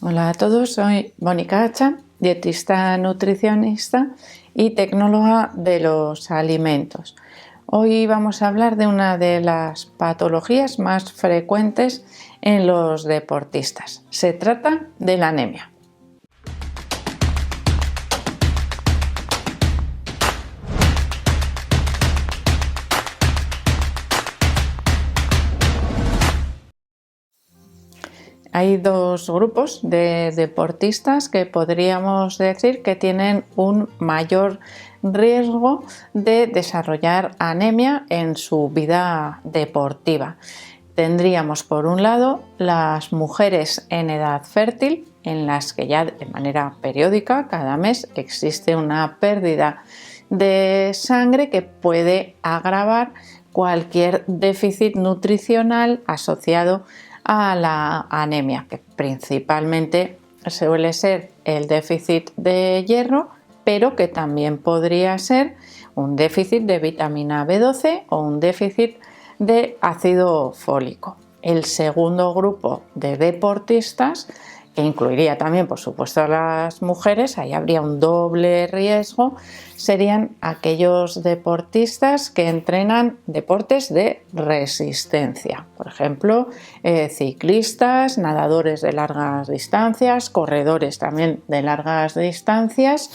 Hola a todos, soy Mónica Hacha, dietista nutricionista y tecnóloga de los alimentos. Hoy vamos a hablar de una de las patologías más frecuentes en los deportistas. Se trata de la anemia. Hay dos grupos de deportistas que podríamos decir que tienen un mayor riesgo de desarrollar anemia en su vida deportiva. Tendríamos por un lado las mujeres en edad fértil, en las que ya de manera periódica cada mes existe una pérdida de sangre que puede agravar cualquier déficit nutricional asociado a la anemia, que principalmente suele ser el déficit de hierro, pero que también podría ser un déficit de vitamina B12 o un déficit de ácido fólico. El segundo grupo de deportistas, que incluiría también por supuesto a las mujeres, ahí habría un doble riesgo, serían aquellos deportistas que entrenan deportes de resistencia, por ejemplo ciclistas, nadadores de largas distancias, corredores también de largas distancias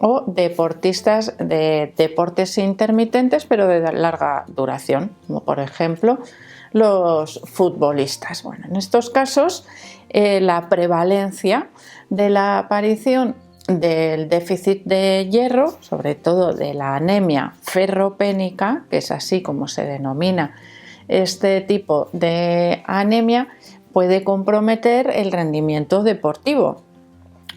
o deportistas de deportes intermitentes pero de larga duración, como por ejemplo los futbolistas. Bueno, en estos casos la prevalencia de la aparición del déficit de hierro, sobre todo de la anemia ferropénica, que es así como se denomina este tipo de anemia, puede comprometer el rendimiento deportivo,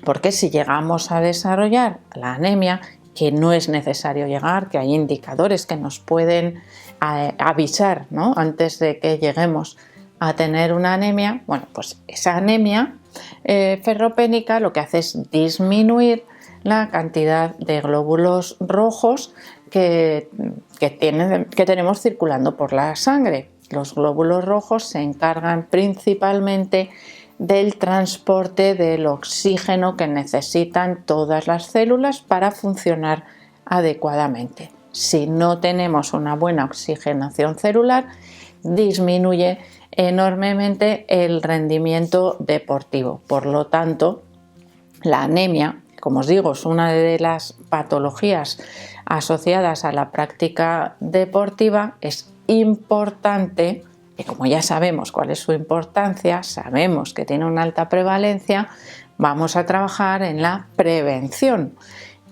porque si llegamos a desarrollar la anemia, que no es necesario llegar, que hay indicadores que nos pueden avisar, ¿no?, antes de que lleguemos a tener una anemia, bueno, pues esa anemia ferropénica lo que hace es disminuir la cantidad de glóbulos rojos que tenemos circulando por la sangre. Los glóbulos rojos se encargan principalmente del transporte del oxígeno que necesitan todas las células para funcionar adecuadamente. Si no tenemos una buena oxigenación celular, disminuye enormemente el rendimiento deportivo. Por lo tanto, la anemia, como os digo, es una de las patologías asociadas a la práctica deportiva. Es importante, y como ya sabemos cuál es su importancia, sabemos que tiene una alta prevalencia, vamos a trabajar en la prevención.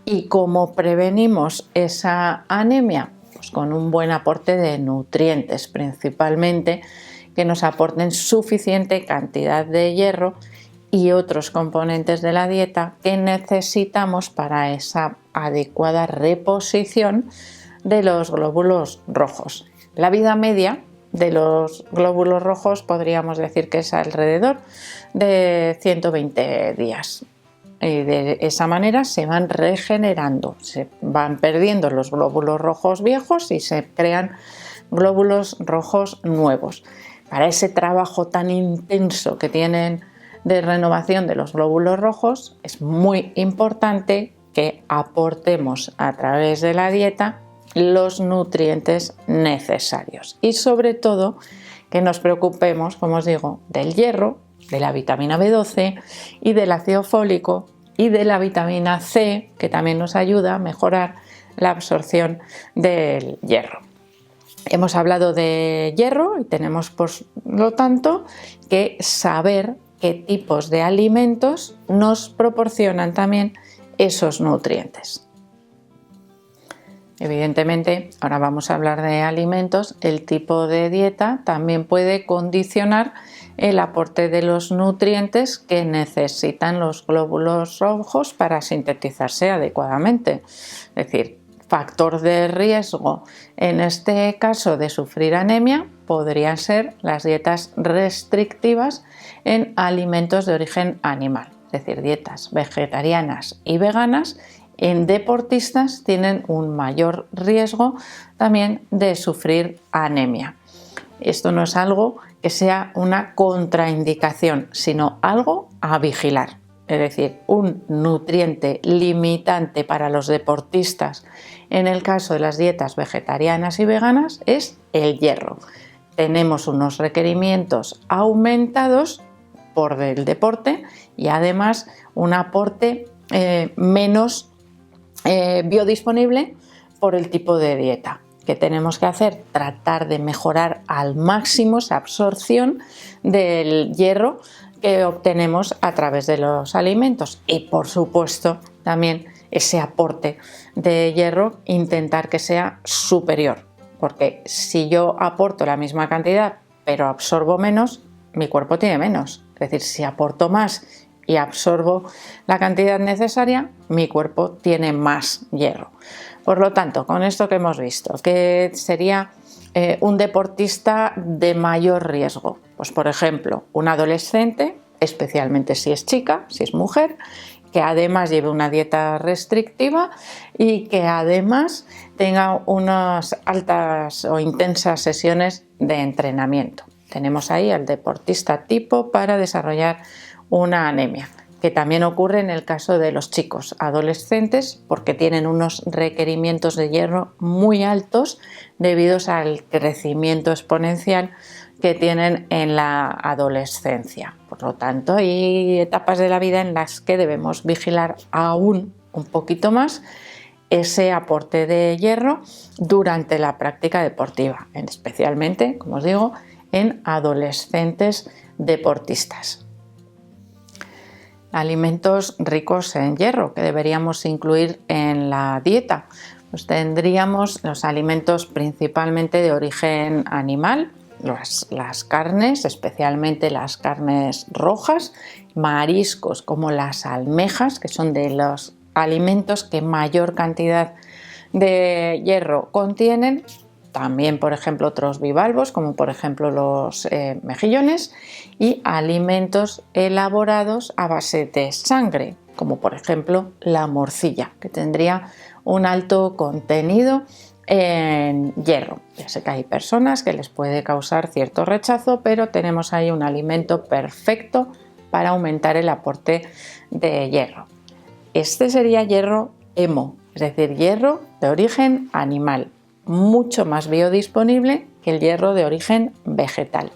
¿Y cómo prevenimos esa anemia? Pues con un buen aporte de nutrientes, principalmente que nos aporten suficiente cantidad de hierro y otros componentes de la dieta que necesitamos para esa adecuada reposición de los glóbulos rojos. La vida media de los glóbulos rojos podríamos decir que es alrededor de 120 días. Y de esa manera se van regenerando, se van perdiendo los glóbulos rojos viejos y se crean glóbulos rojos nuevos. Para ese trabajo tan intenso que tienen de renovación de los glóbulos rojos, es muy importante que aportemos a través de la dieta los nutrientes necesarios y sobre todo que nos preocupemos, como os digo, del hierro, de la vitamina B12 y del ácido fólico y de la vitamina C, que también nos ayuda a mejorar la absorción del hierro. Hemos hablado de hierro y tenemos por lo tanto que saber qué tipos de alimentos nos proporcionan también esos nutrientes. Evidentemente, ahora vamos a hablar de alimentos. El tipo de dieta también puede condicionar el aporte de los nutrientes que necesitan los glóbulos rojos para sintetizarse adecuadamente. Es decir, factor de riesgo en este caso de sufrir anemia podrían ser las dietas restrictivas en alimentos de origen animal, es decir, dietas vegetarianas y veganas. En deportistas tienen un mayor riesgo también de sufrir anemia. Esto no es algo que sea una contraindicación, sino algo a vigilar. Es decir, un nutriente limitante para los deportistas en el caso de las dietas vegetarianas y veganas es el hierro. Tenemos unos requerimientos aumentados por el deporte y además un aporte menos biodisponible por el tipo de dieta. ¿Qué tenemos que hacer? Tratar de mejorar al máximo esa absorción del hierro que obtenemos a través de los alimentos y, por supuesto, también ese aporte de hierro intentar que sea superior, porque si yo aporto la misma cantidad pero absorbo menos, mi cuerpo tiene menos. Es decir, si aporto más y absorbo la cantidad necesaria, mi cuerpo tiene más hierro. Por lo tanto, con esto que hemos visto, que sería un deportista de mayor riesgo, pues por ejemplo, un adolescente, especialmente si es chica, si es mujer, que además lleve una dieta restrictiva y que además tenga unas altas o intensas sesiones de entrenamiento. Tenemos ahí al deportista tipo para desarrollar una anemia, que también ocurre en el caso de los chicos adolescentes porque tienen unos requerimientos de hierro muy altos debido al crecimiento exponencial que tienen en la adolescencia. Por lo tanto, hay etapas de la vida en las que debemos vigilar aún un poquito más ese aporte de hierro durante la práctica deportiva, especialmente, como os digo, en adolescentes deportistas. Alimentos ricos en hierro que deberíamos incluir en la dieta. Pues tendríamos los alimentos principalmente de origen animal, las carnes, especialmente las carnes rojas, mariscos como las almejas, que son de los alimentos que mayor cantidad de hierro contienen. También, por ejemplo, otros bivalvos, como por ejemplo los mejillones, y alimentos elaborados a base de sangre, como por ejemplo la morcilla, que tendría un alto contenido en hierro. Ya sé que hay personas que les puede causar cierto rechazo, pero tenemos ahí un alimento perfecto para aumentar el aporte de hierro. Este sería hierro hemo, es decir, hierro de origen animal, mucho más biodisponible que el hierro de origen vegetal,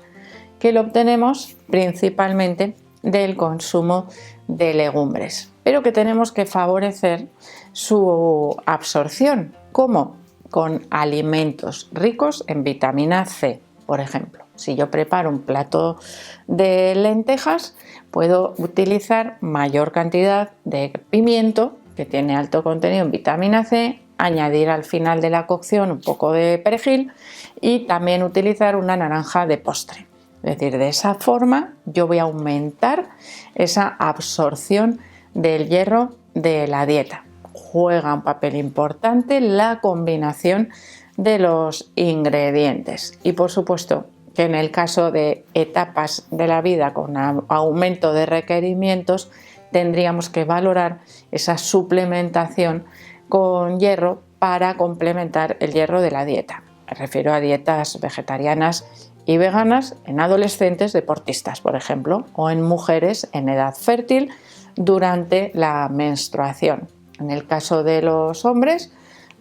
que lo obtenemos principalmente del consumo de legumbres, pero que tenemos que favorecer su absorción. ¿Cómo? Con alimentos ricos en vitamina C, por ejemplo. Si yo preparo un plato de lentejas, puedo utilizar mayor cantidad de pimiento, que tiene alto contenido en vitamina C, añadir al final de la cocción un poco de perejil y también utilizar una naranja de postre. Es decir, de esa forma yo voy a aumentar esa absorción del hierro de la dieta. Juega un papel importante la combinación de los ingredientes y, por supuesto, que en el caso de etapas de la vida con aumento de requerimientos tendríamos que valorar esa suplementación con hierro para complementar el hierro de la dieta. Me refiero a dietas vegetarianas y veganas en adolescentes deportistas, por ejemplo, o en mujeres en edad fértil durante la menstruación. En el caso de los hombres,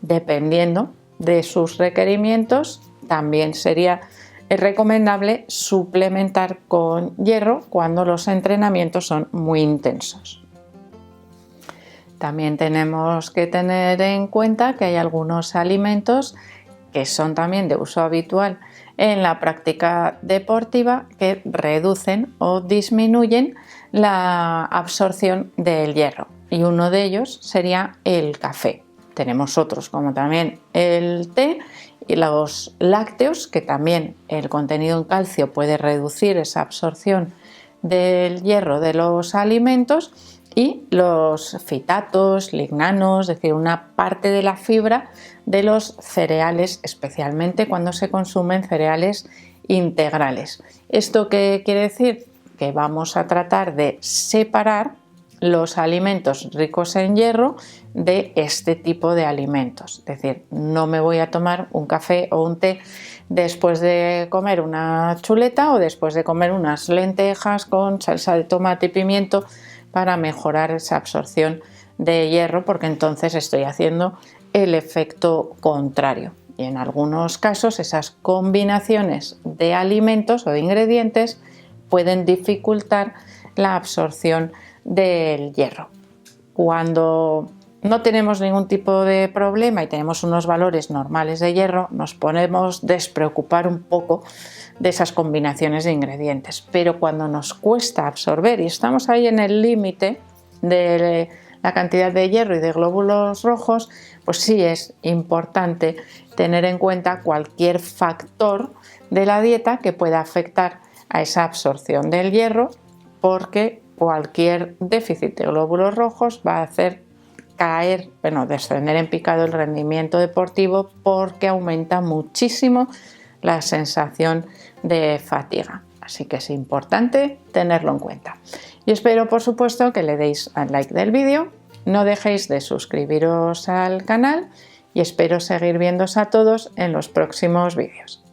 dependiendo de sus requerimientos, también sería recomendable suplementar con hierro cuando los entrenamientos son muy intensos. También tenemos que tener en cuenta que hay algunos alimentos que son también de uso habitual en la práctica deportiva que reducen o disminuyen la absorción del hierro, y uno de ellos sería el café. Tenemos otros como también el té y los lácteos, que también el contenido en calcio puede reducir esa absorción del hierro de los alimentos, y los fitatos, lignanos, es decir, una parte de la fibra de los cereales, especialmente cuando se consumen cereales integrales. ¿Esto qué quiere decir? Que vamos a tratar de separar los alimentos ricos en hierro de este tipo de alimentos. Es decir, no me voy a tomar un café o un té después de comer una chuleta o después de comer unas lentejas con salsa de tomate y pimiento para mejorar esa absorción de hierro, porque entonces estoy haciendo el efecto contrario. Y en algunos casos esas combinaciones de alimentos o de ingredientes pueden dificultar la absorción del hierro. Cuando no tenemos ningún tipo de problema y tenemos unos valores normales de hierro, nos podemos despreocupar un poco de esas combinaciones de ingredientes. Pero cuando nos cuesta absorber y estamos ahí en el límite de la cantidad de hierro y de glóbulos rojos, pues sí es importante tener en cuenta cualquier factor de la dieta que pueda afectar a esa absorción del hierro, porque cualquier déficit de glóbulos rojos va a hacer descender en picado el rendimiento deportivo, porque aumenta muchísimo la sensación de fatiga. Así que es importante tenerlo en cuenta. Y espero, por supuesto, que le deis al like del vídeo, no dejéis de suscribiros al canal y espero seguir viéndoos a todos en los próximos vídeos.